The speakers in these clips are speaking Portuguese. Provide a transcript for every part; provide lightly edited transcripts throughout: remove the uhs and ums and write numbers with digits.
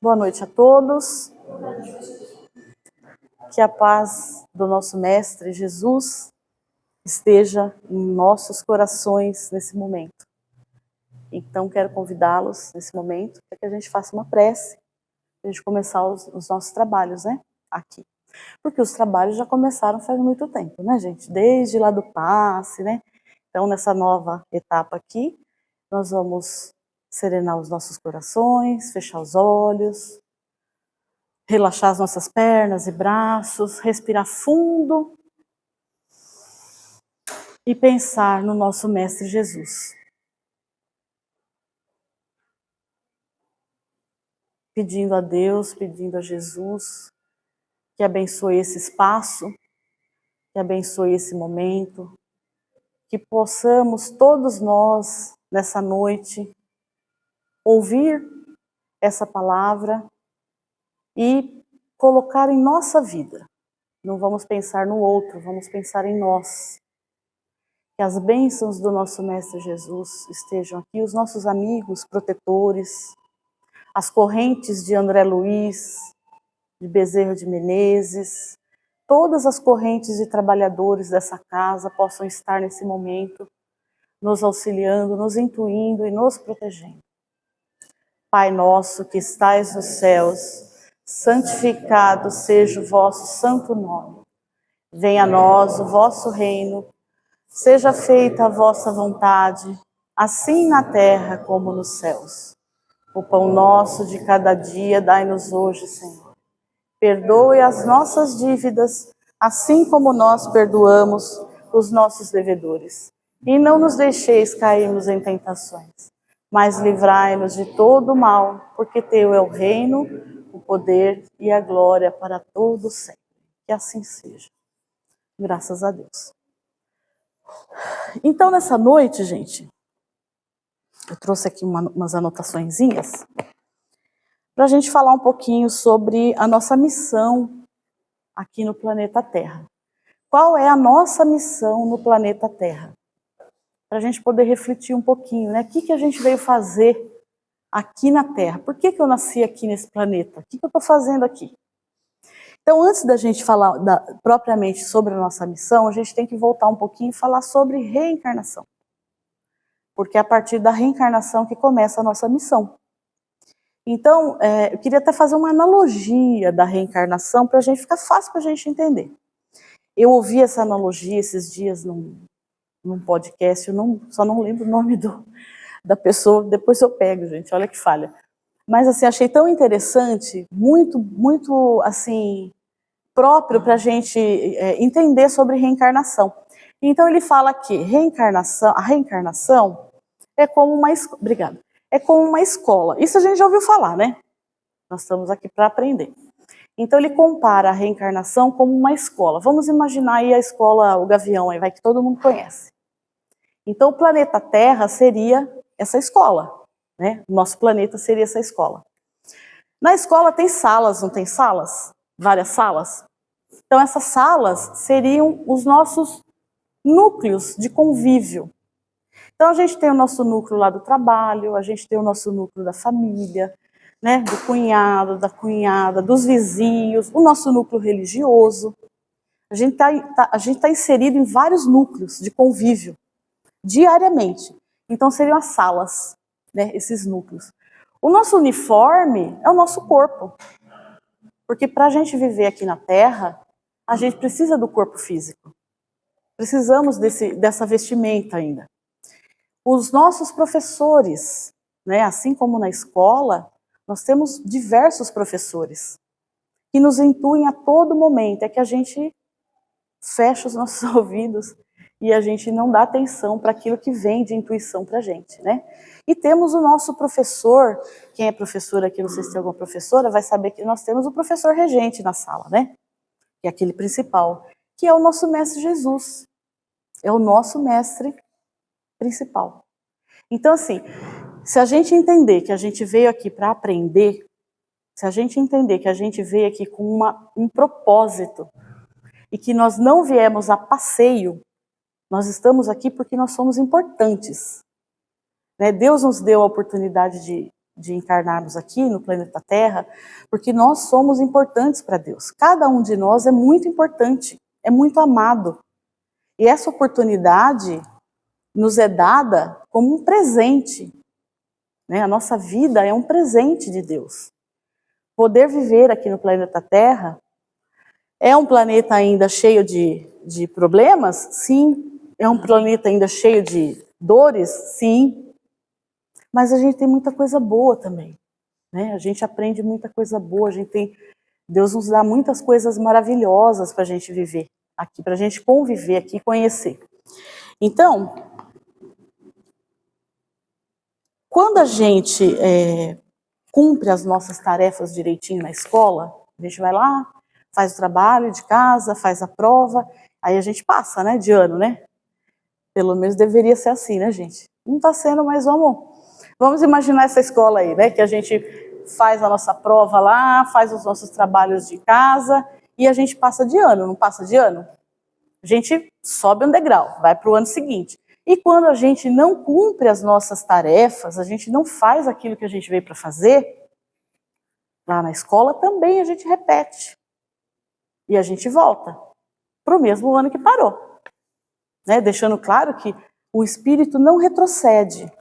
Boa noite a todos. Que a paz do nosso Mestre Jesus esteja em nossos corações nesse momento. Então, quero convidá-los nesse momento para que a gente faça uma prece, para a gente começar os nossos trabalhos, né? Aqui. Porque os trabalhos já começaram faz muito tempo, né, gente? Desde lá do passe, né? Então, nessa nova etapa aqui, nós vamos serenar os nossos corações, fechar os olhos, relaxar as nossas pernas e braços, respirar fundo e pensar no nosso Mestre Jesus. Pedindo a Deus, pedindo a Jesus que abençoe esse espaço, que abençoe esse momento, que possamos todos nós, nessa noite, ouvir essa palavra e colocar em nossa vida. Não vamos pensar no outro, vamos pensar em nós. Que as bênçãos do nosso Mestre Jesus estejam aqui, os nossos amigos, protetores, as correntes de André Luiz, de Bezerra de Menezes, todas as correntes de trabalhadores dessa casa possam estar nesse momento, nos auxiliando, nos intuindo e nos protegendo. Pai nosso que estais nos céus, santificado seja o vosso santo nome. Venha a nós o vosso reino, seja feita a vossa vontade, assim na terra como nos céus. O pão nosso de cada dia dai-nos hoje, Senhor. Perdoe as nossas dívidas, assim como nós perdoamos os nossos devedores. E não nos deixeis cairmos em tentações, mas livrai-nos de todo o mal, porque teu é o reino, o poder e a glória para todo sempre. Que assim seja. Graças a Deus. Então, nessa noite, gente, eu trouxe aqui umas anotaçõezinhas para a gente falar um pouquinho sobre a nossa missão aqui no planeta Terra. Qual é a nossa missão no planeta Terra? Para a gente poder refletir um pouquinho, né? O que a gente veio fazer aqui na Terra? Por que eu nasci aqui nesse planeta? O que eu estou fazendo aqui? Então, antes da gente falar propriamente sobre a nossa missão, a gente tem que voltar um pouquinho e falar sobre reencarnação. Porque é a partir da reencarnação que começa a nossa missão. Então, eu queria até fazer uma analogia da reencarnação para a gente ficar fácil para a gente entender. Eu ouvi essa analogia esses dias num podcast, só não lembro o nome da pessoa, depois eu pego, gente, olha que falha. Mas assim, achei tão interessante, muito assim, próprio para a gente entender sobre reencarnação. Então ele fala que a reencarnação é como uma escola. Isso a gente já ouviu falar, né? Nós estamos aqui para aprender. Então ele compara a reencarnação como uma escola. Vamos imaginar aí a escola, o Gavião, aí vai que todo mundo conhece. Então o planeta Terra seria essa escola, né? O nosso planeta seria essa escola. Na escola tem salas, não tem salas? Várias salas. Então essas salas seriam os nossos núcleos de convívio. Então a gente tem o nosso núcleo lá do trabalho, a gente tem o nosso núcleo da família, né, do cunhado, da cunhada, dos vizinhos, o nosso núcleo religioso. A gente tá inserido em vários núcleos de convívio, diariamente. Então seriam as salas, né, esses núcleos. O nosso uniforme é o nosso corpo. Porque para a gente viver aqui na Terra, a gente precisa do corpo físico. Precisamos dessa vestimenta ainda. Os nossos professores, né, assim como na escola, nós temos diversos professores que nos intuem a todo momento. É que a gente fecha os nossos ouvidos e a gente não dá atenção para aquilo que vem de intuição para a gente, né? E temos o nosso professor, quem é professor aqui, não sei se tem alguma professora, vai saber que nós temos o professor regente na sala, né? Que é aquele principal, que é o nosso Mestre Jesus. É o nosso Mestre principal. Então, assim, se a gente entender que a gente veio aqui para aprender, se a gente entender que a gente veio aqui com um propósito e que nós não viemos a passeio, nós estamos aqui porque nós somos importantes. Né? Deus nos deu a oportunidade de de encarnarmos aqui no planeta Terra, porque nós somos importantes para Deus. Cada um de nós é muito importante, é muito amado. E essa oportunidade nos é dada como um presente, né? A nossa vida é um presente de Deus. Poder viver aqui no planeta Terra é um planeta ainda cheio de problemas? Sim. É um planeta ainda cheio de dores? Sim. Mas a gente tem muita coisa boa também, né? A gente aprende muita coisa boa, Deus nos dá muitas coisas maravilhosas para a gente viver aqui, para a gente conviver aqui e conhecer. Então, quando a gente cumpre as nossas tarefas direitinho na escola, a gente vai lá, faz o trabalho de casa, faz a prova, aí a gente passa, né, de ano, né? Pelo menos deveria ser assim, né, gente? Não está sendo, mas vamos imaginar essa escola aí, né? Que a gente faz a nossa prova lá, faz os nossos trabalhos de casa e a gente passa de ano, não passa de ano? A gente sobe um degrau, vai para o ano seguinte. E quando a gente não cumpre as nossas tarefas, a gente não faz aquilo que a gente veio para fazer, lá na escola também a gente repete. E a gente volta para o mesmo ano que parou. Né? Deixando claro que o espírito não retrocede.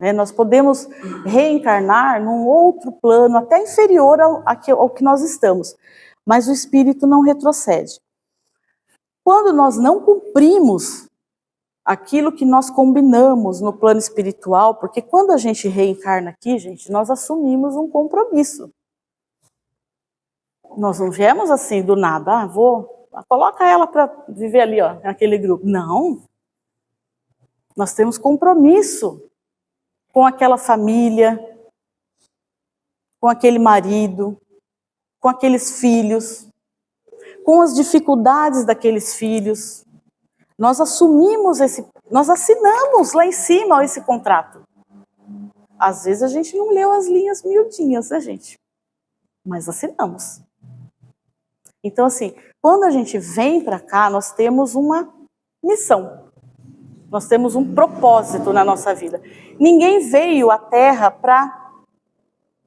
Né? Nós podemos reencarnar num outro plano, até inferior ao que nós estamos. Mas o espírito não retrocede. Quando nós não cumprimos aquilo que nós combinamos no plano espiritual, porque quando a gente reencarna aqui, gente, nós assumimos um compromisso. Nós não viemos assim do nada, coloca ela para viver ali, ó, naquele grupo. Não. Nós temos compromisso com aquela família, com aquele marido, com aqueles filhos, com as dificuldades daqueles filhos. Nós nós assinamos lá em cima esse contrato. Às vezes a gente não leu as linhas miudinhas, né, gente? Mas assinamos. Então, assim, quando a gente vem para cá, nós temos uma missão. Nós temos um propósito na nossa vida. Ninguém veio à Terra para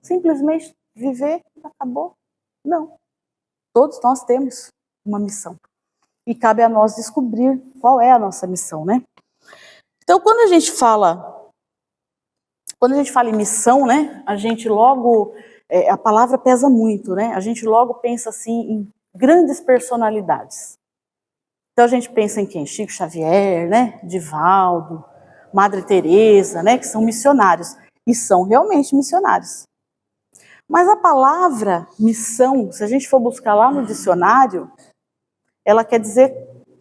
simplesmente viver, acabou. Não. Todos nós temos uma missão. E cabe a nós descobrir qual é a nossa missão, né? Então, quando a gente fala em missão, né, a gente logo, a palavra pesa muito, né? A gente logo pensa assim em grandes personalidades. Então a gente pensa em quem? Chico Xavier, né? Divaldo, Madre Teresa, né? Que são missionários. E são realmente missionários. Mas a palavra missão, se a gente for buscar lá no dicionário, ela quer dizer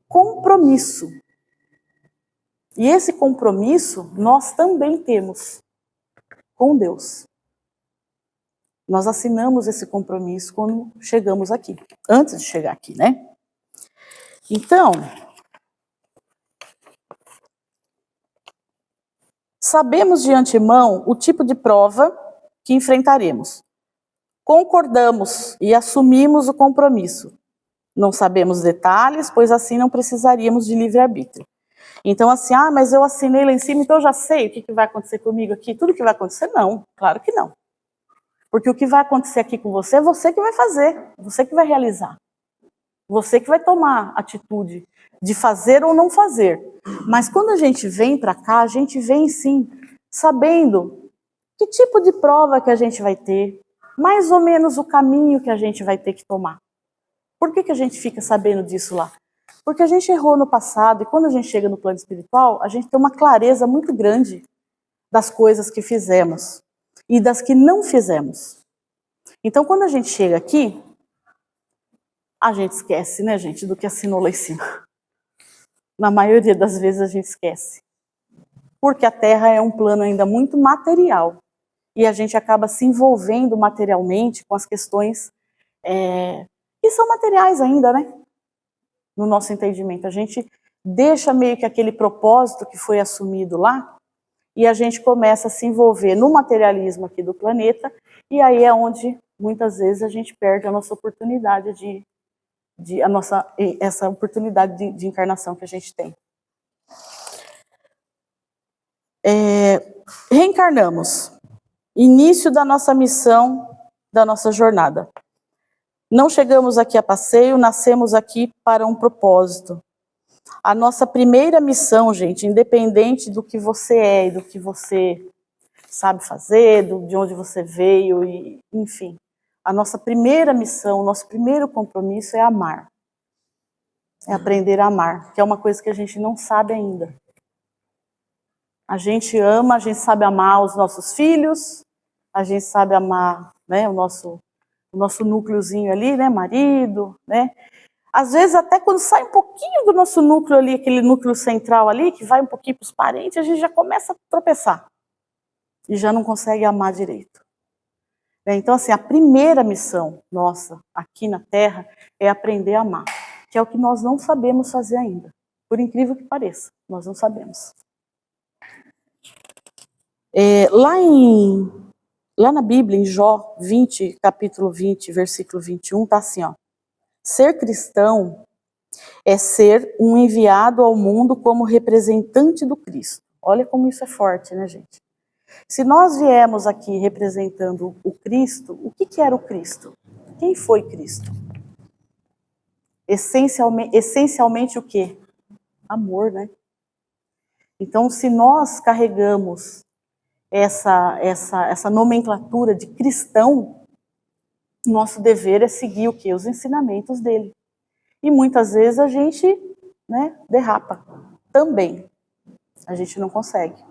compromisso. E esse compromisso nós também temos com Deus. Nós assinamos esse compromisso quando chegamos aqui, antes de chegar aqui, né? Então, sabemos de antemão o tipo de prova que enfrentaremos. Concordamos e assumimos o compromisso. Não sabemos detalhes, pois assim não precisaríamos de livre-arbítrio. Então, assim, mas eu assinei lá em cima, então eu já sei o que vai acontecer comigo aqui. Tudo que vai acontecer, não. Claro que não. Porque o que vai acontecer aqui com você é você que vai fazer, você que vai realizar. Você que vai tomar atitude de fazer ou não fazer. Mas quando a gente vem para cá, a gente vem sim, sabendo que tipo de prova que a gente vai ter, mais ou menos o caminho que a gente vai ter que tomar. Por que a gente fica sabendo disso lá? Porque a gente errou no passado e quando a gente chega no plano espiritual, a gente tem uma clareza muito grande das coisas que fizemos e das que não fizemos. Então, quando a gente chega aqui, a gente esquece, né, gente, do que assinou lá em cima. Na maioria das vezes a gente esquece. Porque a Terra é um plano ainda muito material. E a gente acaba se envolvendo materialmente com as questões que são materiais ainda, né? No nosso entendimento. A gente deixa meio que aquele propósito que foi assumido lá e a gente começa a se envolver no materialismo aqui do planeta e aí é onde muitas vezes a gente perde a nossa oportunidade essa oportunidade de encarnação que a gente tem. Reencarnamos. início da nossa missão, da nossa jornada. Não chegamos aqui a passeio, nascemos aqui para um propósito. A nossa primeira missão, gente, independente do que você é e do que você sabe fazer, de onde você veio, e, enfim. A nossa primeira missão, o nosso primeiro compromisso é amar. É aprender a amar, que é uma coisa que a gente não sabe ainda. A gente ama, a gente sabe amar os nossos filhos, a gente sabe amar, né, o nosso núcleozinho ali, né, marido, né? Às vezes até quando sai um pouquinho do nosso núcleo ali, aquele núcleo central ali, que vai um pouquinho para os parentes, a gente já começa a tropeçar. E já não consegue amar direito. Então, assim, a primeira missão nossa aqui na Terra é aprender a amar, que é o que nós não sabemos fazer ainda. Por incrível que pareça, nós não sabemos. Lá na Bíblia, em Jó 20, capítulo 20, versículo 21, tá assim, ó. Ser cristão é ser um enviado ao mundo como representante do Cristo. Olha como isso é forte, né, gente? Se nós viemos aqui representando o Cristo, o que era o Cristo? Quem foi Cristo? Essencialmente o quê? Amor, né? Então, se nós carregamos essa nomenclatura de cristão, nosso dever é seguir o quê? Os ensinamentos dele. E muitas vezes a gente, né, derrapa também. A gente não consegue.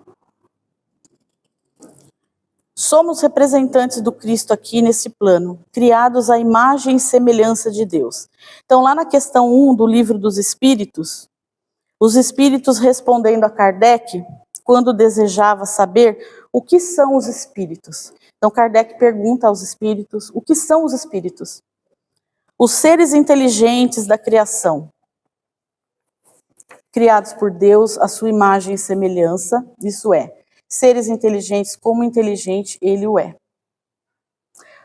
Somos representantes do Cristo aqui nesse plano, criados à imagem e semelhança de Deus. Então, lá na questão 1 do Livro dos Espíritos, os Espíritos respondendo a Kardec, quando desejava saber o que são os Espíritos. Então, Kardec pergunta aos Espíritos, o que são os Espíritos? Os seres inteligentes da criação, criados por Deus à sua imagem e semelhança, isso é, seres inteligentes como inteligente ele o é.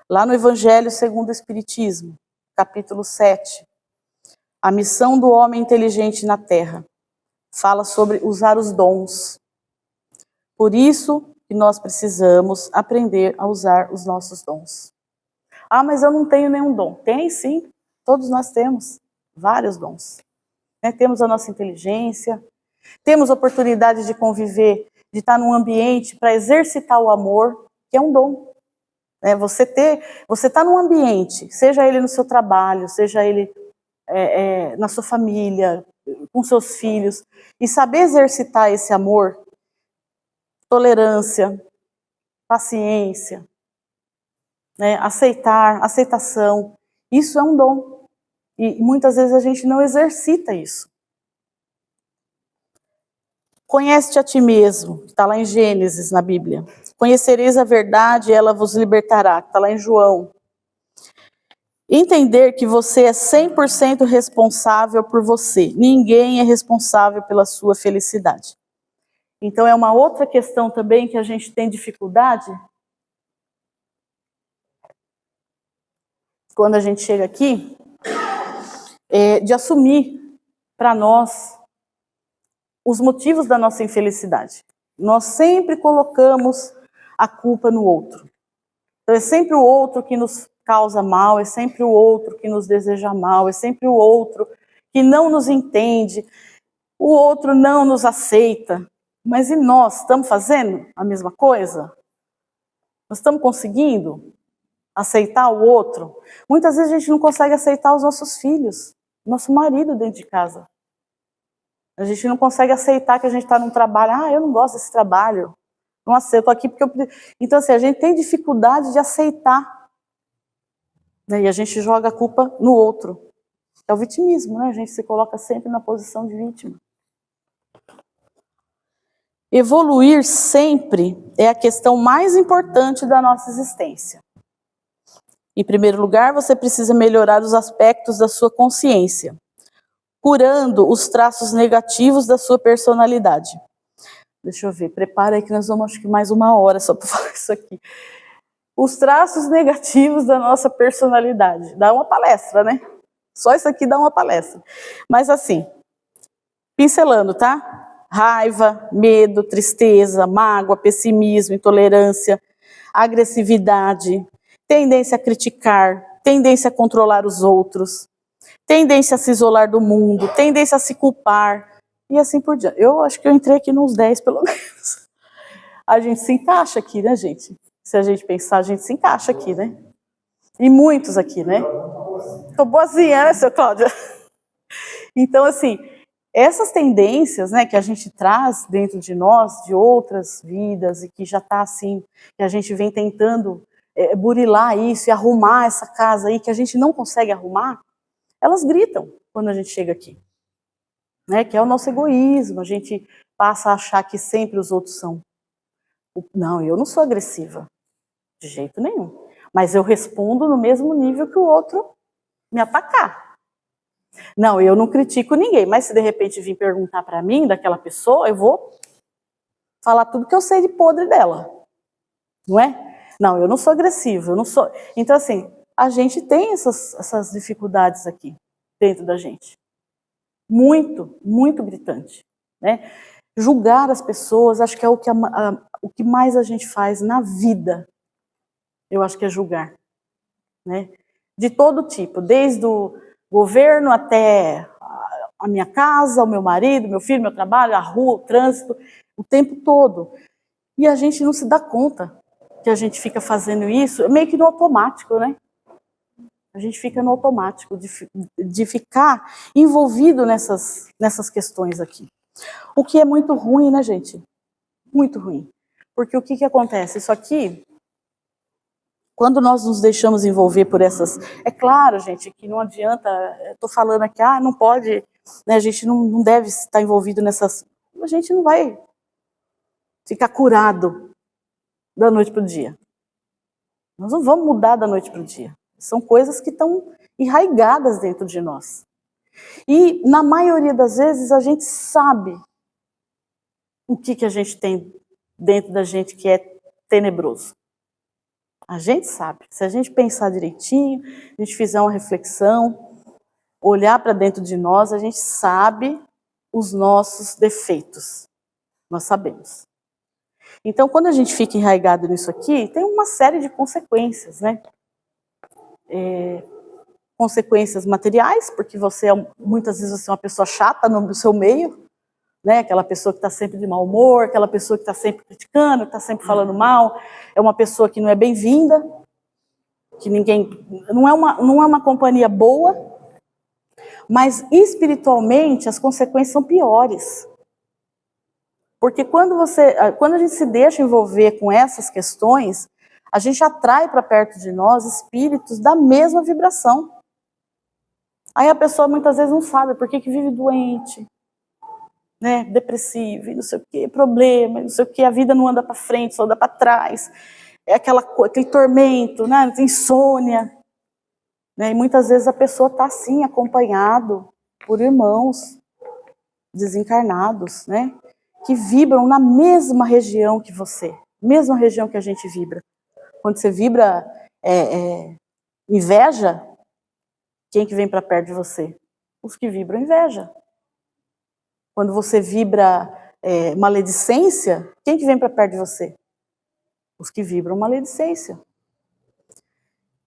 Lá no Evangelho segundo o Espiritismo, capítulo 7, a missão do homem inteligente na Terra, fala sobre usar os dons. Por isso que nós precisamos aprender a usar os nossos dons. Ah, mas eu não tenho nenhum dom. Tem sim, todos nós temos vários dons. Temos a nossa inteligência, temos oportunidade de conviver, de estar num ambiente para exercitar o amor, que é um dom. Você está num ambiente, seja ele no seu trabalho, seja ele na sua família, com seus filhos, e saber exercitar esse amor, tolerância, paciência, aceitação, isso é um dom. E muitas vezes a gente não exercita isso. Conhece-te a ti mesmo, está lá em Gênesis, na Bíblia. Conhecereis a verdade e ela vos libertará, está lá em João. Entender que você é 100% responsável por você. Ninguém é responsável pela sua felicidade. Então é uma outra questão também que a gente tem dificuldade. Quando a gente chega aqui, de assumir para nós os motivos da nossa infelicidade. Nós sempre colocamos a culpa no outro. Então é sempre o outro que nos causa mal, é sempre o outro que nos deseja mal, é sempre o outro que não nos entende, o outro não nos aceita. Mas e nós, estamos fazendo a mesma coisa? Nós estamos conseguindo aceitar o outro? Muitas vezes a gente não consegue aceitar os nossos filhos, nosso marido dentro de casa. A gente não consegue aceitar que a gente está num trabalho. Ah, eu não gosto desse trabalho. Não aceito aqui porque eu... Então, assim, a gente tem dificuldade de aceitar. E a gente joga a culpa no outro. É o vitimismo, né? A gente se coloca sempre na posição de vítima. Evoluir sempre é a questão mais importante da nossa existência. Em primeiro lugar, você precisa melhorar os aspectos da sua consciência, curando os traços negativos da sua personalidade. Deixa eu ver, prepara aí que nós vamos, acho que mais 1 hora só para falar isso aqui. Os traços negativos da nossa personalidade. Dá uma palestra, né? Só isso aqui dá uma palestra. Mas assim, pincelando, tá? Raiva, medo, tristeza, mágoa, pessimismo, intolerância, agressividade, tendência a criticar, tendência a controlar os outros, tendência a se isolar do mundo, tendência a se culpar, e assim por diante. Eu acho que eu entrei aqui nos 10, pelo menos. A gente se encaixa aqui, né, gente? Se a gente pensar, a gente se encaixa aqui, né? E muitos aqui, né? Tô boazinha, né, seu Cláudio? Então, assim, essas tendências, né, que a gente traz dentro de nós, de outras vidas, e que já está assim, que a gente vem tentando burilar isso e arrumar essa casa aí, que a gente não consegue arrumar, elas gritam quando a gente chega aqui. Né, que é o nosso egoísmo, a gente passa a achar que sempre os outros são. Não, eu não sou agressiva, de jeito nenhum. Mas eu respondo no mesmo nível que o outro me atacar. Não, eu não critico ninguém, mas se de repente vir perguntar para mim, daquela pessoa, eu vou falar tudo que eu sei de podre dela. Não é? Não, eu não sou agressiva, eu não sou... Então, assim, a gente tem essas dificuldades aqui, dentro da gente. Muito, muito gritante, né? Julgar as pessoas, acho que é o que mais a gente faz na vida, eu acho que é julgar, né? De todo tipo, desde o governo até a minha casa, o meu marido, meu filho, meu trabalho, a rua, o trânsito, o tempo todo. E a gente não se dá conta que a gente fica fazendo isso, meio que no automático, né? A gente fica no automático de ficar envolvido nessas questões aqui. O que é muito ruim, né, gente? Muito ruim. Porque o que acontece? Isso aqui, quando nós nos deixamos envolver por essas... É claro, gente, que não adianta... Estou falando aqui, não pode... Né, a gente não deve estar envolvido nessas... A gente não vai ficar curado da noite para o dia. Nós não vamos mudar da noite para o dia. São coisas que estão enraigadas dentro de nós. E, na maioria das vezes, a gente sabe o que a gente tem dentro da gente que é tenebroso. A gente sabe. Se a gente pensar direitinho, a gente fizer uma reflexão, olhar para dentro de nós, a gente sabe os nossos defeitos. Nós sabemos. Então, quando a gente fica enraigado nisso aqui, tem uma série de consequências, né? Consequências materiais, porque muitas vezes você é uma pessoa chata no seu meio, né? Aquela pessoa que está sempre de mau humor, aquela pessoa que está sempre criticando, que está sempre falando mal, é uma pessoa que não é bem-vinda, que não é uma companhia boa, mas espiritualmente as consequências são piores. Porque quando a gente se deixa envolver com essas questões, a gente atrai para perto de nós espíritos da mesma vibração. Aí a pessoa muitas vezes não sabe por que vive doente, né, depressivo, e não sei o que, problema, não sei o que, a vida não anda para frente, só anda para trás. É aquele tormento, né, insônia. Né, e muitas vezes a pessoa está assim, acompanhado por irmãos desencarnados, né, que vibram na mesma região que você, mesma região que a gente vibra. Quando você vibra inveja, quem que vem para perto de você? Os que vibram inveja. Quando você vibra maledicência, quem que vem para perto de você? Os que vibram maledicência.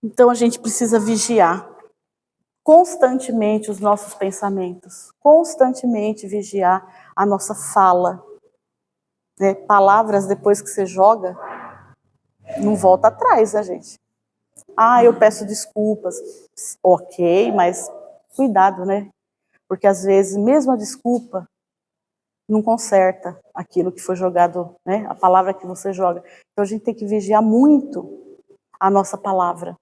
Então a gente precisa vigiar constantemente os nossos pensamentos, constantemente vigiar a nossa fala. Né? Palavras depois que você joga, não volta atrás, né, gente? Eu peço desculpas. Ok, mas cuidado, né? Porque às vezes, mesmo a desculpa, não conserta aquilo que foi jogado, né? A palavra que você joga. Então a gente tem que vigiar muito a nossa palavra,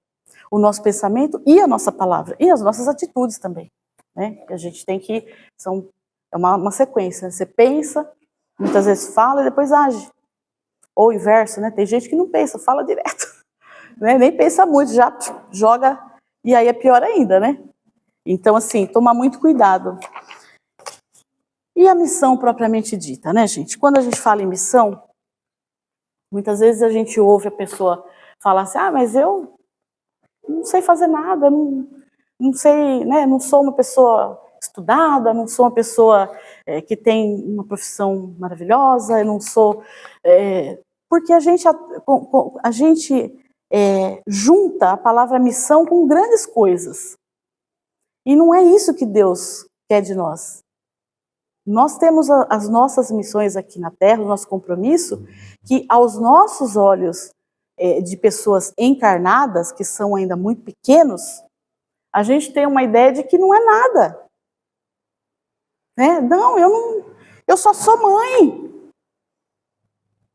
o nosso pensamento e a nossa palavra, e as nossas atitudes também, né? A gente tem que... É uma sequência. Você pensa, muitas vezes fala e depois age. Ou o inverso, né? Tem gente que não pensa, fala direto. Né? Nem pensa muito, já joga, e aí é pior ainda, né? Então, assim, tomar muito cuidado. E a missão propriamente dita, né, gente? Quando a gente fala em missão, muitas vezes a gente ouve a pessoa falar assim, mas eu não sei fazer nada, não sei, né? Não sou uma pessoa estudada, não sou uma pessoa que tem uma profissão maravilhosa, eu não sou... Porque a gente junta a palavra missão com grandes coisas. E não é isso que Deus quer de nós. Nós temos as nossas missões aqui na Terra, o nosso compromisso, que aos nossos olhos de pessoas encarnadas, que são ainda muito pequenos, a gente tem uma ideia de que não é nada. Né? Não, eu só sou mãe.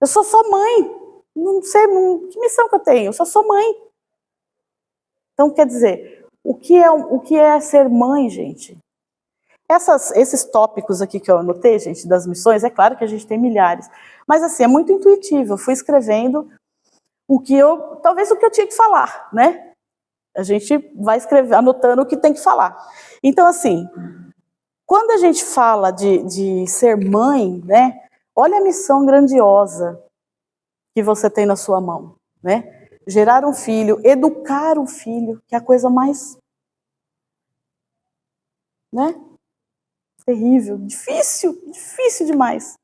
Eu só sou mãe. Não sei que missão que eu tenho, eu só sou mãe. Então, quer dizer, o que é ser mãe, gente? Esses tópicos aqui que eu anotei, gente, das missões, é claro que a gente tem milhares, mas assim, é muito intuitivo. Eu fui escrevendo talvez o que eu tinha que falar, né? A gente vai anotando o que tem que falar. Então, assim, quando a gente fala de ser mãe, né? Olha a missão grandiosa que você tem na sua mão, né? Gerar um filho, educar um filho, que é a coisa mais, né? Terrível, difícil demais.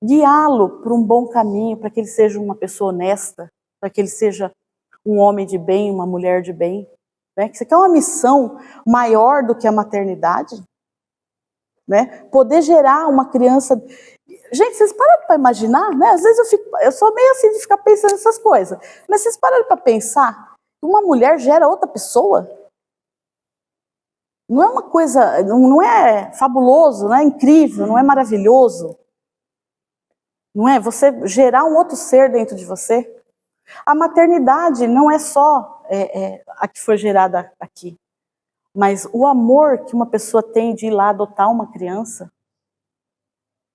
Guiá-lo para um bom caminho, para que ele seja uma pessoa honesta, para que ele seja um homem de bem, uma mulher de bem. Né? Você quer uma missão maior do que a maternidade? Né? Poder gerar uma criança... Gente, vocês pararam para imaginar? Né? Às vezes eu sou meio assim de ficar pensando nessas coisas. Mas vocês pararam para pensar que uma mulher gera outra pessoa? Não é uma coisa, não é fabuloso, não é incrível, não é maravilhoso? Não é? Você gerar um outro ser dentro de você? A maternidade não é só a que foi gerada aqui, mas o amor que uma pessoa tem de ir lá adotar uma criança,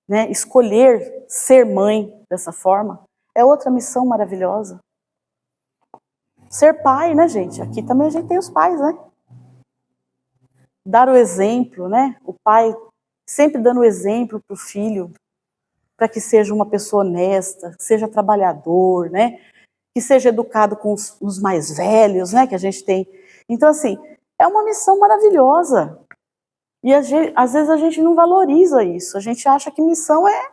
né? Escolher ser mãe dessa forma, é outra missão maravilhosa. Ser pai, né, gente? Aqui também a gente tem os pais, né? Dar o exemplo, né? O pai sempre dando o exemplo para o filho, para que seja uma pessoa honesta, que seja trabalhador, né? Que seja educado com os mais velhos, né? Que a gente tem. Então, assim, é uma missão maravilhosa. E às vezes a gente não valoriza isso. A gente acha que missão é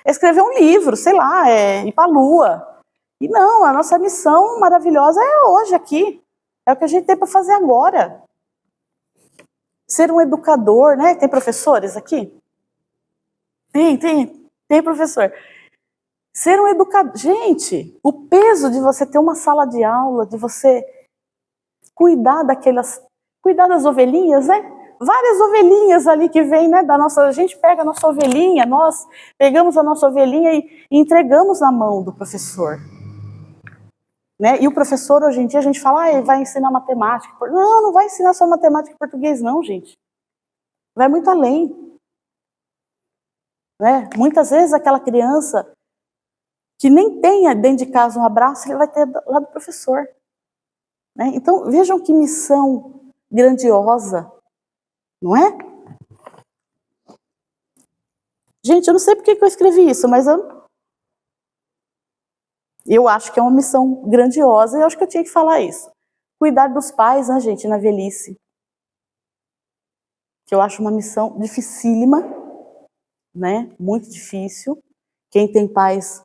escrever um livro, sei lá, é ir para a lua. E não, a nossa missão maravilhosa é hoje aqui. É o que a gente tem para fazer agora. Ser um educador, né? Tem professores aqui? Tem professor. Ser um educador. Gente, o peso de você ter uma sala de aula, de você cuidar das ovelhinhas, né? Várias ovelhinhas ali que vêm, né? A gente pega a nossa ovelhinha, nós pegamos a nossa ovelhinha e entregamos na mão do professor. Né? E o professor, hoje em dia, a gente fala, ele vai ensinar matemática. Não vai ensinar só matemática e português, não, gente. Vai muito além. Né? Muitas vezes aquela criança que nem tenha dentro de casa um abraço, ele vai ter lá do professor. Né? Então, vejam que missão grandiosa, não é? Gente, eu não sei por que eu escrevi isso, mas eu acho que é uma missão grandiosa e eu acho que eu tinha que falar isso. Cuidar dos pais, né, gente, na velhice. Que eu acho uma missão dificílima, né? Muito difícil. Quem tem pais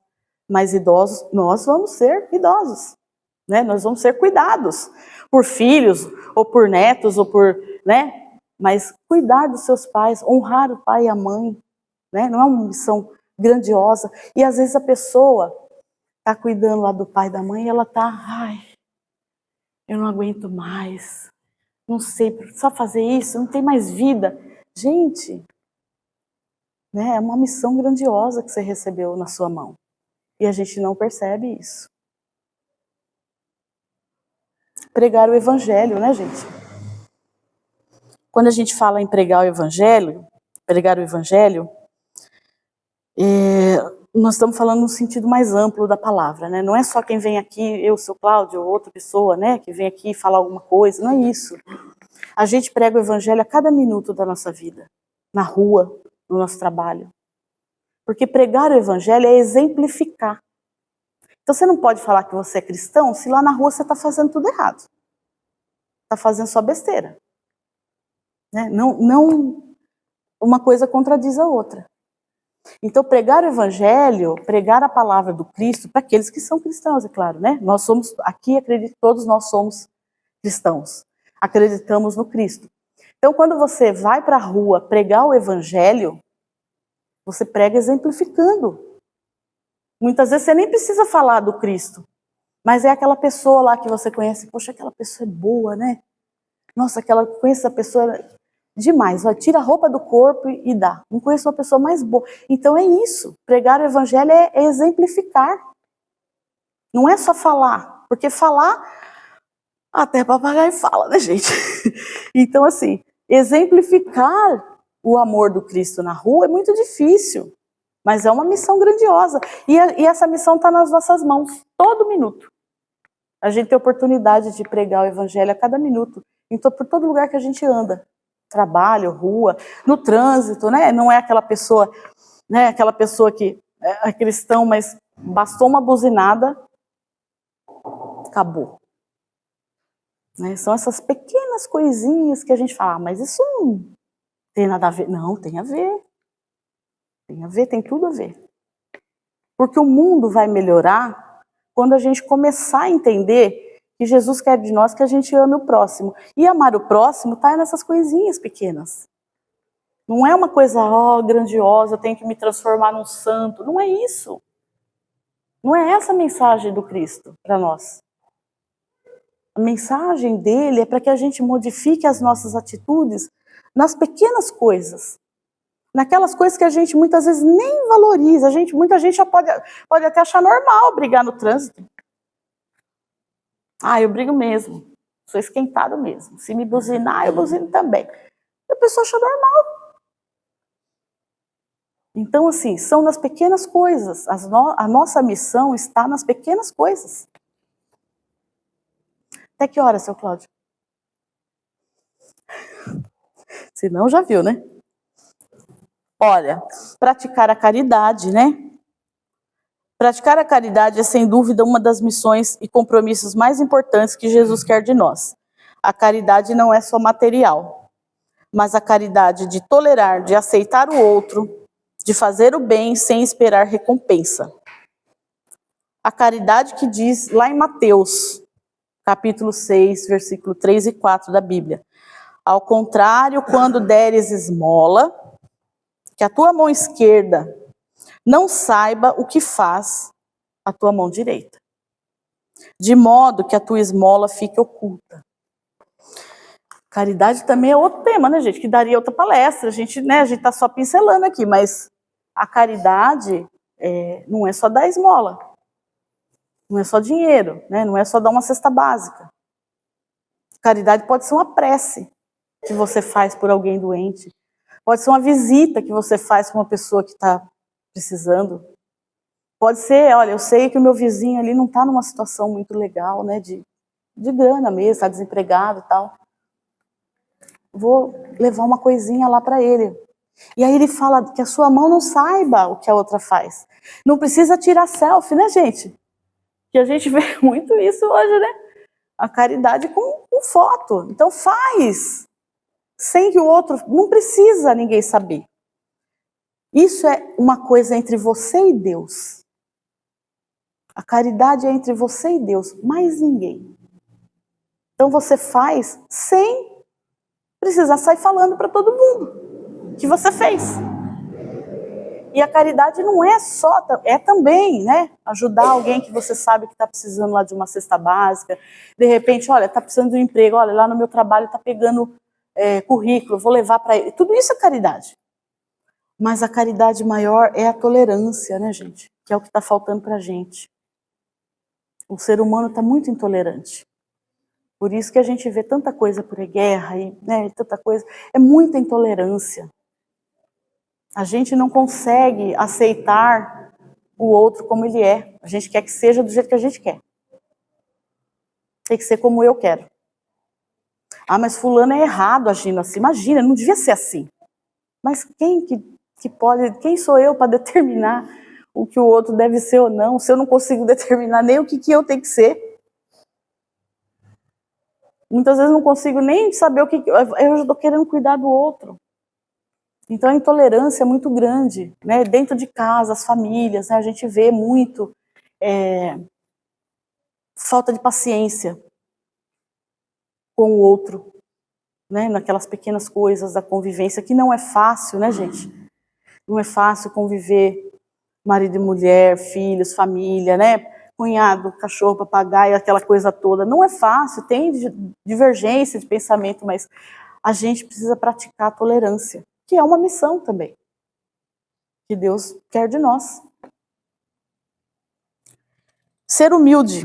mais idosos, nós vamos ser idosos. Né? Nós vamos ser cuidados por filhos, ou por netos, ou por, né? Mas cuidar dos seus pais, honrar o pai e a mãe, né? Não é uma missão grandiosa. E às vezes a pessoa está cuidando lá do pai e da mãe e ela está, eu não aguento mais, não sei, só fazer isso, não tem mais vida. Gente, né? É uma missão grandiosa que você recebeu na sua mão. E a gente não percebe isso. Pregar o evangelho, né, gente? Quando a gente fala em pregar o evangelho, nós estamos falando no sentido mais amplo da palavra, né? Não é só quem vem aqui, eu sou Cláudio, ou outra pessoa, né, que vem aqui falar alguma coisa, não é isso. A gente prega o evangelho a cada minuto da nossa vida, na rua, no nosso trabalho. Porque pregar o evangelho é exemplificar. Então você não pode falar que você é cristão se lá na rua você está fazendo tudo errado. Está fazendo só besteira. Né? Não, uma coisa contradiz a outra. Então, pregar o evangelho, pregar a palavra do Cristo, para aqueles que são cristãos, é claro, né? Nós somos, aqui acredito, todos nós somos cristãos, acreditamos no Cristo. Então, quando você vai para a rua pregar o evangelho, você prega exemplificando. Muitas vezes você nem precisa falar do Cristo, mas é aquela pessoa lá que você conhece, poxa, aquela pessoa é boa, né? Nossa, conheço essa pessoa demais, ó, tira a roupa do corpo e dá. Não conheço uma pessoa mais boa. Então é isso, pregar o evangelho é exemplificar. Não é só falar, porque falar, até papagaio fala, né, gente? Então, assim, exemplificar o amor do Cristo na rua é muito difícil, mas é uma missão grandiosa. E essa missão está nas nossas mãos, todo minuto. A gente tem oportunidade de pregar o evangelho a cada minuto, por todo lugar que a gente anda. Trabalho, rua, no trânsito, né? Não é aquela pessoa, né? Aquela pessoa que é cristão, mas bastou uma buzinada, acabou. Né? São essas pequenas coisinhas que a gente fala, mas isso não tem nada a ver. Não, tem a ver. Tem a ver, tem tudo a ver. Porque o mundo vai melhorar quando a gente começar a entender que Jesus quer de nós que a gente ame o próximo. E amar o próximo está nessas coisinhas pequenas. Não é uma coisa grandiosa, eu tenho que me transformar num santo. Não é isso. Não é essa a mensagem do Cristo para nós. A mensagem dele é para que a gente modifique as nossas atitudes nas pequenas coisas. Naquelas coisas que a gente muitas vezes nem valoriza. Muita gente já pode até achar normal brigar no trânsito. Eu brigo mesmo. Sou esquentado mesmo. Se me buzinar, eu buzino também. E a pessoa acha normal. Então, assim, são nas pequenas coisas. A nossa missão está nas pequenas coisas. Até que hora, seu Cláudio? Se não, já viu, né? Olha, praticar a caridade, né? Praticar a caridade é, sem dúvida, uma das missões e compromissos mais importantes que Jesus quer de nós. A caridade não é só material, mas a caridade de tolerar, de aceitar o outro, de fazer o bem sem esperar recompensa. A caridade que diz lá em Mateus, capítulo 6, versículo 3 e 4 da Bíblia. Ao contrário, quando deres esmola, que a tua mão esquerda não saiba o que faz a tua mão direita, de modo que a tua esmola fique oculta. Caridade também é outro tema, né, gente? Que daria outra palestra. A gente tá só pincelando aqui, mas a caridade não é só dar esmola, não é só dinheiro, né? Não é só dar uma cesta básica. Caridade pode ser uma prece que você faz por alguém doente, pode ser uma visita que você faz para uma pessoa que está precisando. Pode ser, olha, eu sei que o meu vizinho ali não está numa situação muito legal, né, de grana mesmo, está desempregado e tal. Vou levar uma coisinha lá para ele. E aí ele fala que a sua mão não saiba o que a outra faz. Não precisa tirar selfie, né, gente? Que a gente vê muito isso hoje, né? A caridade com foto. Então faz, sem que o outro, não precisa ninguém saber. Isso é uma coisa entre você e Deus. A caridade é entre você e Deus, mais ninguém. Então você faz sem precisar sair falando para todo mundo que você fez. E a caridade não é só, é também, né? Ajudar alguém que você sabe que está precisando lá de uma cesta básica. De repente, olha, está precisando de um emprego, olha, lá no meu trabalho está pegando currículo, vou levar para ele. Tudo isso é caridade. Mas a caridade maior é a tolerância, né, gente? Que é o que está faltando para a gente. O ser humano está muito intolerante. Por isso que a gente vê tanta coisa por aí, guerra e tanta coisa. É muita intolerância. A gente não consegue aceitar o outro como ele é. A gente quer que seja do jeito que a gente quer. Tem que ser como eu quero. Mas fulano é errado agindo assim. Imagina, não devia ser assim. Mas quem quem sou eu para determinar o que o outro deve ser ou não, se eu não consigo determinar nem o que eu tenho que ser? Muitas vezes não consigo nem saber o que eu já estou querendo cuidar do outro. Então a intolerância é muito grande, né? Dentro de casa, as famílias, né? A gente vê muito falta de paciência com o outro, né? Naquelas pequenas coisas da convivência, que não é fácil, né, gente? Não é fácil conviver marido e mulher, filhos, família, né? Cunhado, cachorro, papagaio, aquela coisa toda. Não é fácil, tem divergência de pensamento, mas a gente precisa praticar a tolerância, que é uma missão também, que Deus quer de nós. Ser humilde.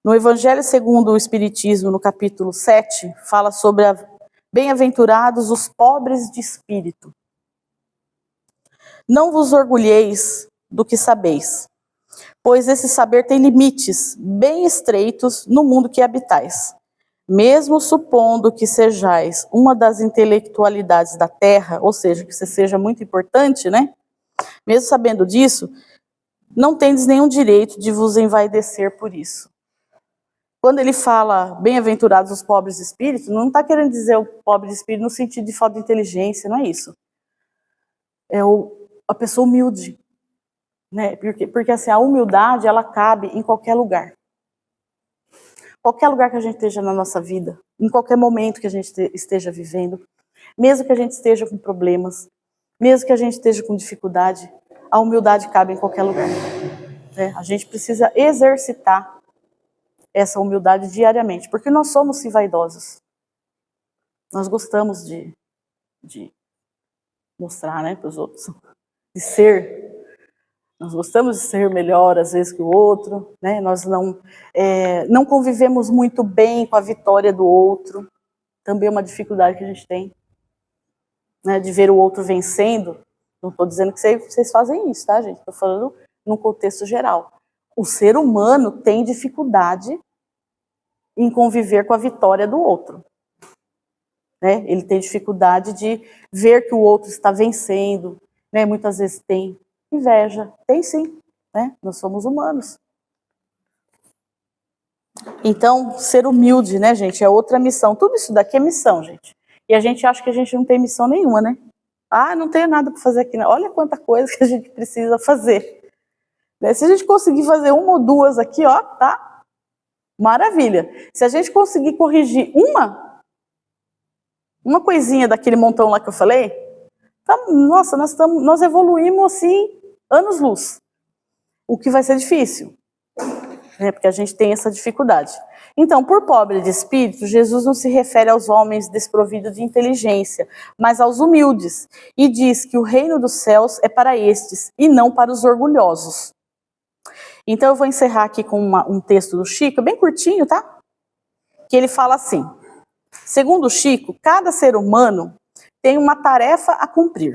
No Evangelho segundo o Espiritismo, no capítulo 7, fala sobre bem-aventurados os pobres de espírito. Não vos orgulheis do que sabeis, pois esse saber tem limites bem estreitos no mundo que habitais. Mesmo supondo que sejais uma das intelectualidades da terra, ou seja, que você seja muito importante, né? Mesmo sabendo disso, não tendes nenhum direito de vos envaidecer por isso. Quando ele fala bem-aventurados os pobres de espírito, não está querendo dizer o pobre de espírito no sentido de falta de inteligência, não é isso. É a pessoa humilde, né? Porque assim, a humildade, ela cabe em qualquer lugar. Qualquer lugar que a gente esteja na nossa vida, em qualquer momento que a gente esteja vivendo, mesmo que a gente esteja com problemas, mesmo que a gente esteja com dificuldade, a humildade cabe em qualquer lugar, né? A gente precisa exercitar essa humildade diariamente, porque nós somos sim vaidosos. Nós gostamos de mostrar, né, para os outros, de ser. Nós gostamos de ser melhor às vezes que o outro, né? Nós não convivemos muito bem com a vitória do outro. Também é uma dificuldade que a gente tem, né, de ver o outro vencendo. Não estou dizendo que vocês fazem isso, tá, gente? Estou falando num contexto geral. O ser humano tem dificuldade em conviver com a vitória do outro, né? Ele tem dificuldade de ver que o outro está vencendo, né? Muitas vezes tem inveja, tem sim, né? Nós somos humanos. Então, ser humilde, né, gente, é outra missão. Tudo isso daqui é missão, gente. E a gente acha que a gente não tem missão nenhuma, né? Ah, não tenho nada para fazer aqui, né? Olha quanta coisa que a gente precisa fazer. Né? Se a gente conseguir fazer uma ou duas aqui, ó, tá? Maravilha. Se a gente conseguir corrigir uma coisinha daquele montão lá que eu falei, tá, nossa, nós evoluímos assim, anos-luz. O que vai ser difícil, né? Porque a gente tem essa dificuldade. Então, por pobre de espírito, Jesus não se refere aos homens desprovidos de inteligência, mas aos humildes, e diz que o reino dos céus é para estes, e não para os orgulhosos. Então eu vou encerrar aqui com um texto do Chico, bem curtinho, tá? Que ele fala assim: segundo o Chico, cada ser humano tem uma tarefa a cumprir,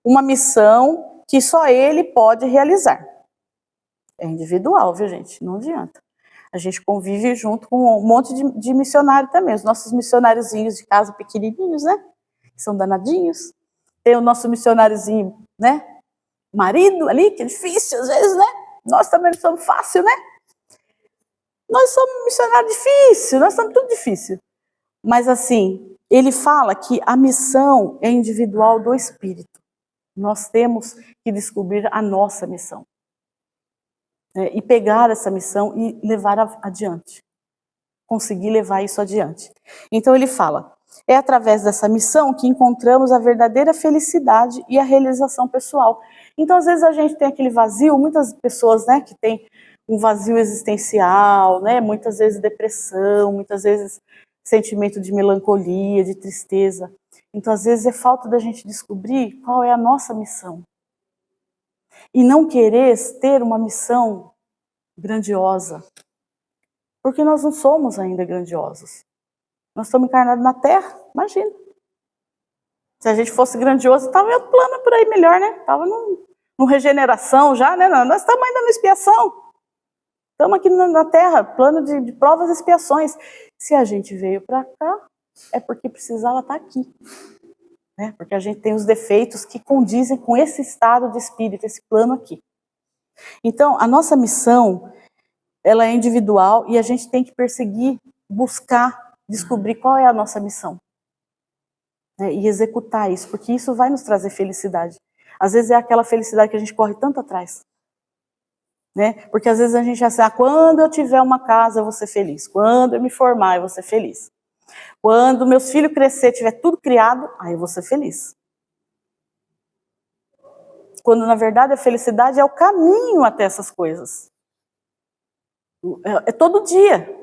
uma missão que só ele pode realizar. É individual, viu, gente? Não adianta. A gente convive junto com um monte de missionário também, os nossos missionáriozinhos de casa pequenininhos, né? Que são danadinhos. Tem o nosso missionáriozinho, né? Marido ali, que é difícil às vezes, né? Nós também não somos fácil, né? Nós somos missionários difíceis, nós somos tudo difícil. Mas assim, ele fala que a missão é individual do Espírito. Nós temos que descobrir a nossa missão, né? E pegar essa missão e levar adiante. Conseguir levar isso adiante. Então ele fala, é através dessa missão que encontramos a verdadeira felicidade e a realização pessoal. Então às vezes a gente tem aquele vazio, muitas pessoas, né, que tem um vazio existencial, né, muitas vezes depressão, muitas vezes sentimento de melancolia, de tristeza. Então às vezes é falta da gente descobrir qual é a nossa missão. E não querer ter uma missão grandiosa. Porque nós não somos ainda grandiosos. Nós estamos encarnados na Terra, imagina. Se a gente fosse grandioso, estava em outro plano por aí melhor, né? Estava no regeneração já, né? Nós estamos ainda na expiação. Estamos aqui na Terra, plano de provas e expiações. Se a gente veio para cá, é porque precisava estar aqui. Né? Porque a gente tem os defeitos que condizem com esse estado de espírito, esse plano aqui. Então, a nossa missão, ela é individual e a gente tem que perseguir, buscar, descobrir qual é a nossa missão. né, e executar isso, porque isso vai nos trazer felicidade. Às vezes é aquela felicidade que a gente corre tanto atrás, né? Porque às vezes a gente acha, quando eu tiver uma casa eu vou ser feliz, quando eu me formar eu vou ser feliz, quando meus filhos crescer, tiver tudo criado, aí eu vou ser feliz. Quando na verdade a felicidade é o caminho até essas coisas. É todo dia.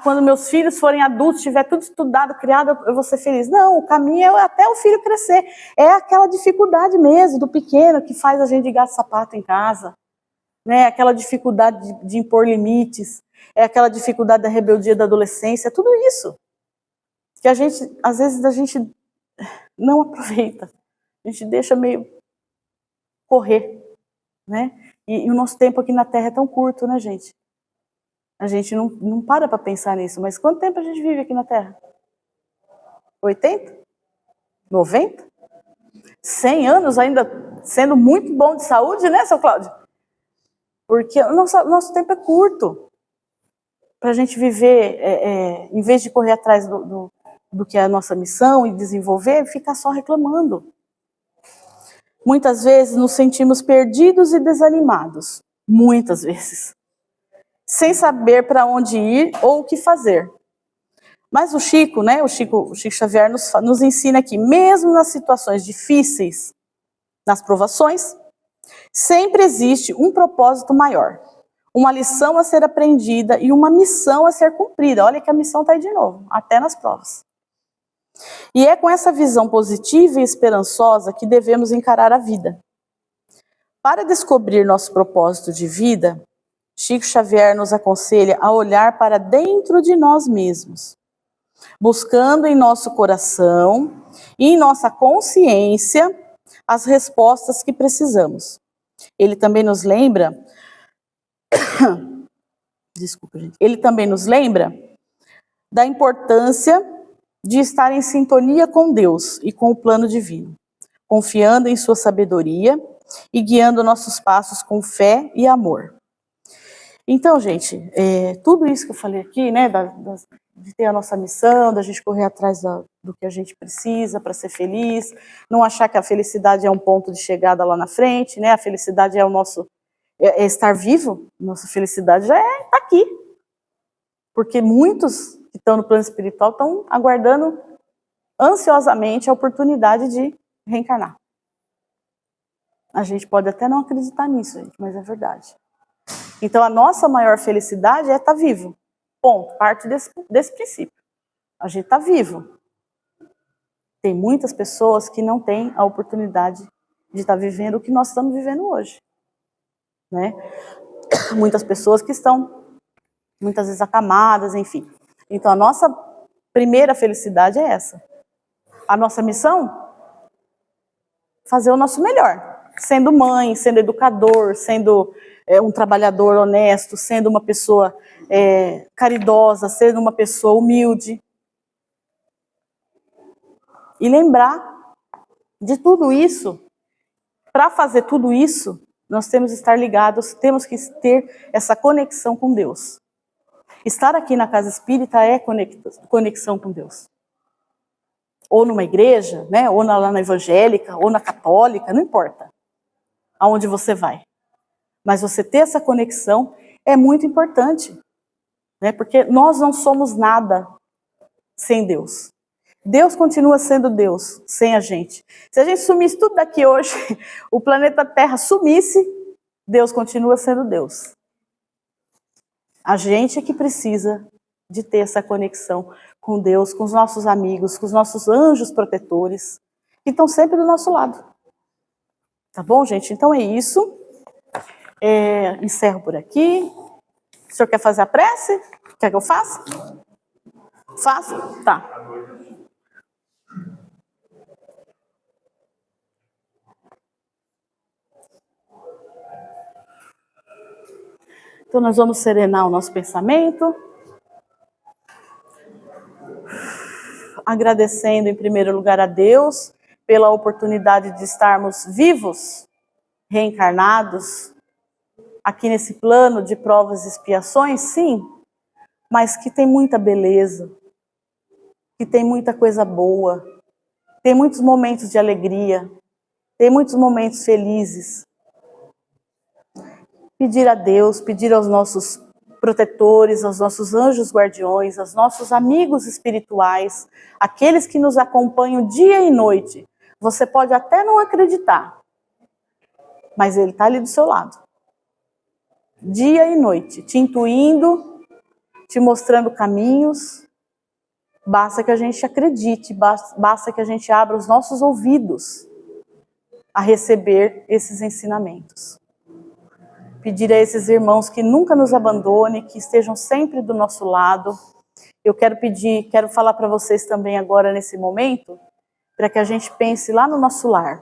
Quando meus filhos forem adultos, tiver tudo estudado, criado, eu vou ser feliz. Não, o caminho é até o filho crescer. É aquela dificuldade mesmo do pequeno que faz a gente ligar sapato em casa, né? Aquela dificuldade de impor limites, é aquela dificuldade da rebeldia da adolescência, tudo isso que a gente, às vezes, a gente não aproveita, a gente deixa meio correr, né? E o nosso tempo aqui na Terra é tão curto, né, gente? A gente não para pensar nisso, mas quanto tempo a gente vive aqui na Terra? 80? 90? 100 anos ainda sendo muito bom de saúde, né, seu Cláudio? Porque o nosso tempo é curto para a gente viver, em vez de correr atrás do que é a nossa missão e desenvolver, ficar só reclamando. Muitas vezes nos sentimos perdidos e desanimados, muitas vezes, sem saber para onde ir ou o que fazer. Mas o Chico, né, o Chico Xavier nos ensina que mesmo nas situações difíceis, nas provações, sempre existe um propósito maior, uma lição a ser aprendida e uma missão a ser cumprida. Olha que a missão está aí de novo, até nas provas. E é com essa visão positiva e esperançosa que devemos encarar a vida. Para descobrir nosso propósito de vida, Chico Xavier nos aconselha a olhar para dentro de nós mesmos, buscando em nosso coração e em nossa consciência as respostas que precisamos. Ele também nos lembra, ele também nos lembra da importância de estar em sintonia com Deus e com o plano divino, confiando em sua sabedoria e guiando nossos passos com fé e amor. Então, gente, tudo isso que eu falei aqui, né, de ter a nossa missão, da gente correr atrás do que a gente precisa para ser feliz, não achar que a felicidade é um ponto de chegada lá na frente, né, a felicidade é o nosso, é estar vivo, nossa felicidade já está aqui. Porque muitos que estão no plano espiritual estão aguardando ansiosamente a oportunidade de reencarnar. A gente pode até não acreditar nisso, gente, mas é verdade. Então a nossa maior felicidade é estar vivo. Ponto. Parte desse princípio. A gente está vivo. Tem muitas pessoas que não têm a oportunidade de estar vivendo o que nós estamos vivendo hoje, né? Muitas pessoas que estão muitas vezes acamadas, enfim. Então a nossa primeira felicidade é essa. A nossa missão? Fazer o nosso melhor. Sendo mãe, sendo educador, sendo um trabalhador honesto, sendo uma pessoa caridosa, sendo uma pessoa humilde. E lembrar de tudo isso. Para fazer tudo isso, nós temos que estar ligados, temos que ter essa conexão com Deus. Estar aqui na casa espírita é conexão com Deus. Ou numa igreja, né? Ou lá na evangélica, ou na católica, não importa aonde você vai. Mas você ter essa conexão é muito importante, né? Porque nós não somos nada sem Deus. Deus continua sendo Deus sem a gente. Se a gente sumisse tudo daqui hoje, o planeta Terra sumisse, Deus continua sendo Deus. A gente é que precisa de ter essa conexão com Deus, com os nossos amigos, com os nossos anjos protetores, que estão sempre do nosso lado. Tá bom, gente? Então é isso. Encerro por aqui. O senhor quer fazer a prece? Quer que eu faça? Faço? Tá. Então nós vamos serenar o nosso pensamento, agradecendo em primeiro lugar a Deus pela oportunidade de estarmos vivos, reencarnados, aqui nesse plano de provas e expiações, sim, mas que tem muita beleza, que tem muita coisa boa, tem muitos momentos de alegria, tem muitos momentos felizes. Pedir a Deus, pedir aos nossos protetores, aos nossos anjos guardiões, aos nossos amigos espirituais, aqueles que nos acompanham dia e noite. Você pode até não acreditar, mas Ele está ali do seu lado. Dia e noite, te intuindo, te mostrando caminhos. Basta que a gente acredite, basta que a gente abra os nossos ouvidos a receber esses ensinamentos. Pedir a esses irmãos que nunca nos abandonem, que estejam sempre do nosso lado. Eu quero falar para vocês também agora nesse momento, para que a gente pense lá no nosso lar,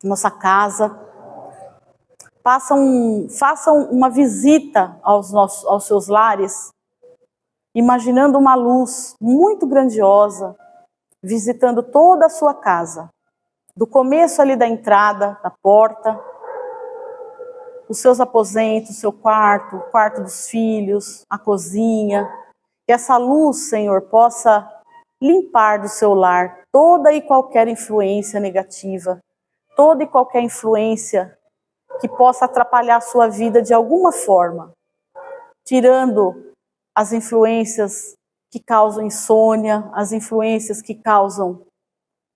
nossa casa. Façam uma visita aos seus lares, imaginando uma luz muito grandiosa, visitando toda a sua casa, do começo ali da entrada, da porta, os seus aposentos, o seu quarto, o quarto dos filhos, a cozinha. Que essa luz, Senhor, possa limpar do seu lar toda e qualquer influência negativa, toda e qualquer influência que possa atrapalhar a sua vida de alguma forma, tirando as influências que causam insônia, as influências que causam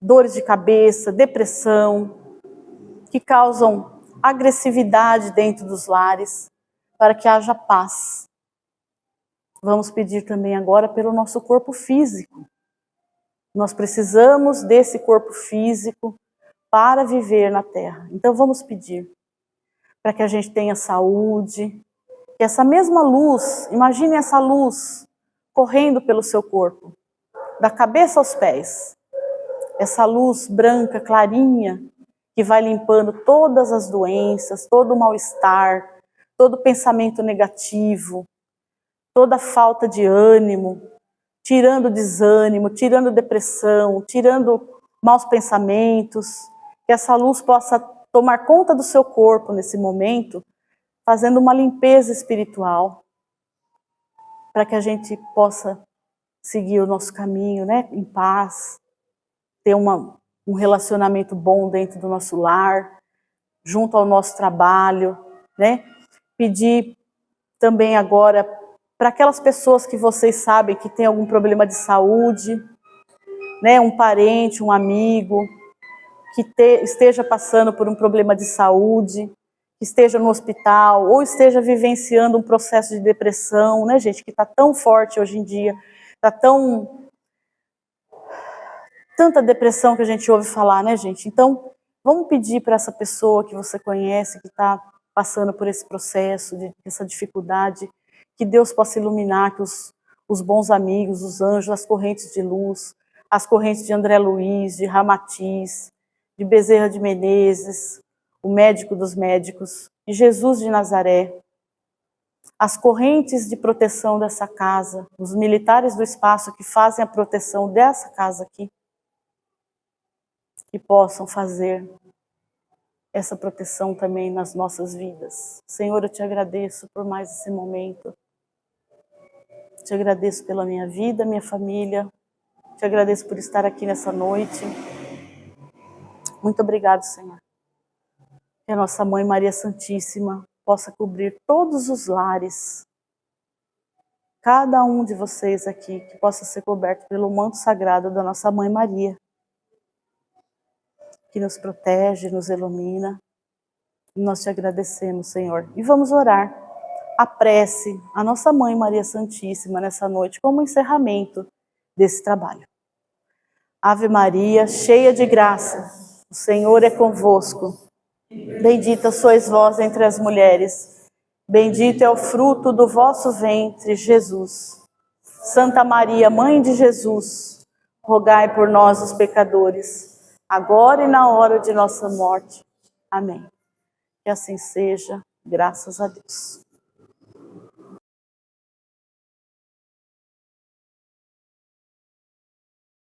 dores de cabeça, depressão, que causam agressividade dentro dos lares, para que haja paz. Vamos pedir também agora pelo nosso corpo físico. Nós precisamos desse corpo físico para viver na terra. Então vamos pedir para que a gente tenha saúde, que essa mesma luz, imagine essa luz correndo pelo seu corpo, da cabeça aos pés. Essa luz branca, clarinha, que vai limpando todas as doenças, todo o mal-estar, todo pensamento negativo, toda falta de ânimo, tirando desânimo, tirando depressão, tirando maus pensamentos. Que essa luz possa tomar conta do seu corpo nesse momento, fazendo uma limpeza espiritual, para que a gente possa seguir o nosso caminho, né, em paz, ter um relacionamento bom dentro do nosso lar, junto ao nosso trabalho, né? Pedir também agora para aquelas pessoas que vocês sabem que tem algum problema de saúde, né, um parente, um amigo, que esteja passando por um problema de saúde, que esteja no hospital, ou esteja vivenciando um processo de depressão, né, gente, que está tão forte hoje em dia, está tanta depressão que a gente ouve falar, né, gente? Então, vamos pedir para essa pessoa que você conhece, que está passando por esse processo, essa dificuldade, que Deus possa iluminar, que os bons amigos, os anjos, as correntes de luz, as correntes de André Luiz, de Ramatiz, de Bezerra de Menezes, o médico dos médicos, de Jesus de Nazaré, as correntes de proteção dessa casa, os militares do espaço que fazem a proteção dessa casa aqui, que possam fazer essa proteção também nas nossas vidas. Senhor, eu te agradeço por mais esse momento. Te agradeço pela minha vida, minha família. Te agradeço por estar aqui nessa noite. Muito obrigado, Senhor. Que a nossa Mãe Maria Santíssima possa cobrir todos os lares. Cada um de vocês aqui, que possa ser coberto pelo manto sagrado da nossa Mãe Maria, que nos protege, nos ilumina. E nós te agradecemos, Senhor. E vamos orar a prece à nossa Mãe Maria Santíssima nessa noite, como encerramento desse trabalho. Ave Maria, cheia de graça, o Senhor é convosco. Bendita sois vós entre as mulheres. Bendito é o fruto do vosso ventre, Jesus. Santa Maria, Mãe de Jesus, rogai por nós, os pecadores, agora e na hora de nossa morte. Amém. Que assim seja, graças a Deus.